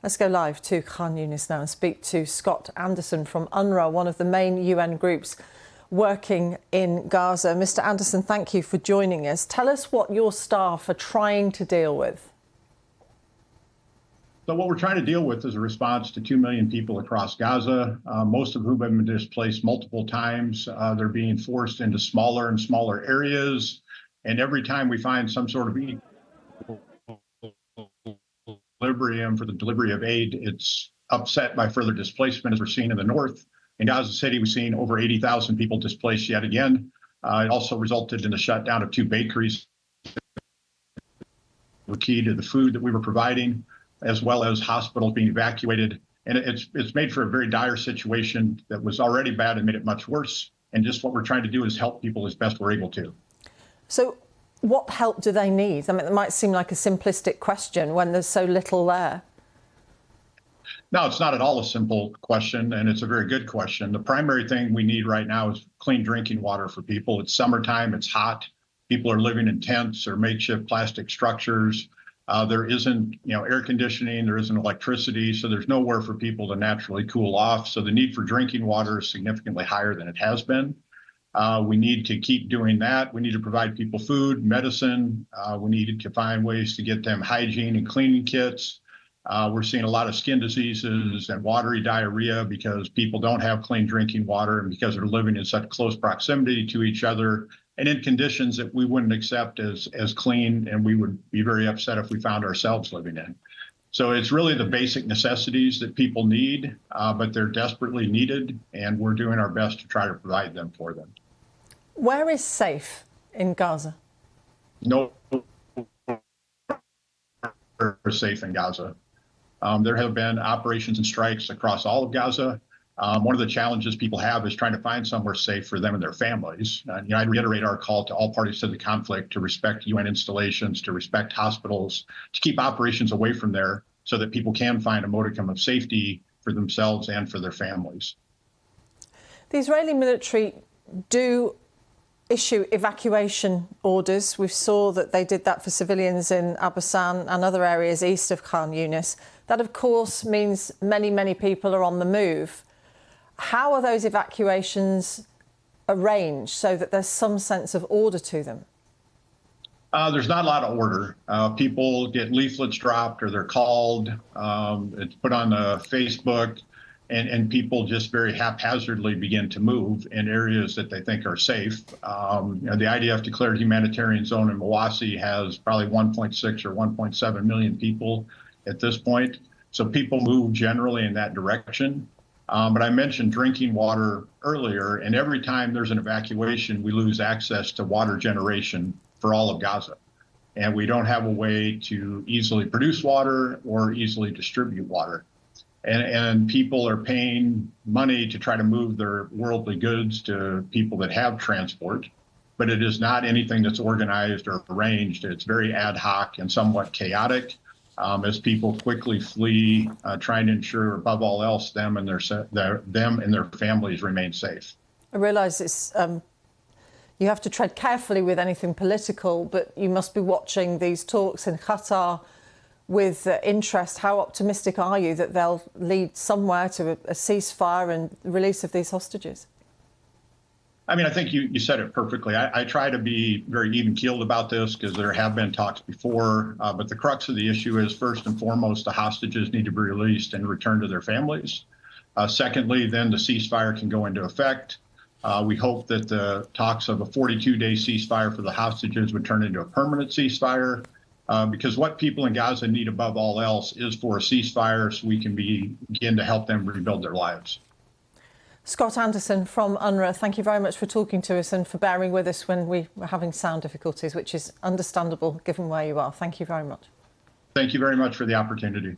Let's go live to Khan Yunis now and speak to Scott Anderson from UNRWA, one of the main UN groups working in Gaza. Mr. Anderson, thank you for joining us. Tell us what your staff are trying to deal with. So what we're trying to deal with is a response to 2 million people across Gaza, most of whom have been displaced multiple times. They're being forced into smaller and smaller areas. And every time we find some sort of equilibrium for the delivery of aid, it's upset by further displacement, as we're seeing in the north. In Gaza City, we've seen over 80,000 people displaced yet again. It also resulted in the shutdown of 2 bakeries that were key to the food that we were providing, as well as hospitals being evacuated. And it's made for a very dire situation that was already bad and made it much worse. And just what we're trying to do is help people as best we're able to. So what help do they need? I mean, it might seem like a simplistic question when there's so little there. No, it's not at all a simple question, and it's a very good question. The primary thing we need right now is clean drinking water for people. It's summertime, it's hot. People are living in tents or makeshift plastic structures. There isn't, air conditioning, there isn't electricity, so there's nowhere for people to naturally cool off. So the need for drinking water is significantly higher than it has been. We need to keep doing that. We need to provide people food, medicine. We need to find ways to get them hygiene and cleaning kits. We're seeing a lot of skin diseases and watery diarrhea because people don't have clean drinking water and because they're living in such close proximity to each other and in conditions that we wouldn't accept as clean, and we would be very upset if we found ourselves living in. So it's really the basic necessities that people need, but they're desperately needed, and we're doing our best to try to provide them for them. Where is safe in Gaza? No, we're safe in Gaza. There have been operations and strikes across all of Gaza. One of the challenges people have is trying to find somewhere safe for them and their families. I reiterate our call to all parties to the conflict to respect UN installations, to respect hospitals, to keep operations away from there so that people can find a modicum of safety for themselves and for their families. The Israeli military do issue evacuation orders. We saw that they did that for civilians in Abasan and other areas east of Khan Yunis. That, of course, means many, many people are on the move. How are those evacuations arranged so that there's some sense of order to them? There's not a lot of order. People get leaflets dropped or they're called. It's put on Facebook. And people just very haphazardly begin to move in areas that they think are safe. The IDF declared humanitarian zone in Mawasi has probably 1.6 or 1.7 million people at this point. So people move generally in that direction. But I mentioned drinking water earlier, and every time there's an evacuation, we lose access to water generation for all of Gaza. And we don't have a way to easily produce water or easily distribute water. And people are paying money to try to move their worldly goods to people that have transport, but it is not anything that's organized or arranged. It's very ad hoc and somewhat chaotic as people quickly flee, trying to ensure, above all else, them and their families remain safe. I realise it's you have to tread carefully with anything political, but you must be watching these talks in Qatar with interest. How optimistic are you that they'll lead somewhere to a ceasefire and release of these hostages? I mean, I think you said it perfectly. I try to be very even-keeled about this because there have been talks before, but the crux of the issue is, first and foremost, the hostages need to be released and returned to their families. Secondly, then the ceasefire can go into effect. We hope that the talks of a 42-day ceasefire for the hostages would turn into a permanent ceasefire. Because what people in Gaza need above all else is for a ceasefire so we can begin to help them rebuild their lives. Scott Anderson from UNRWA, thank you very much for talking to us and for bearing with us when we were having sound difficulties, which is understandable given where you are. Thank you very much. Thank you very much for the opportunity.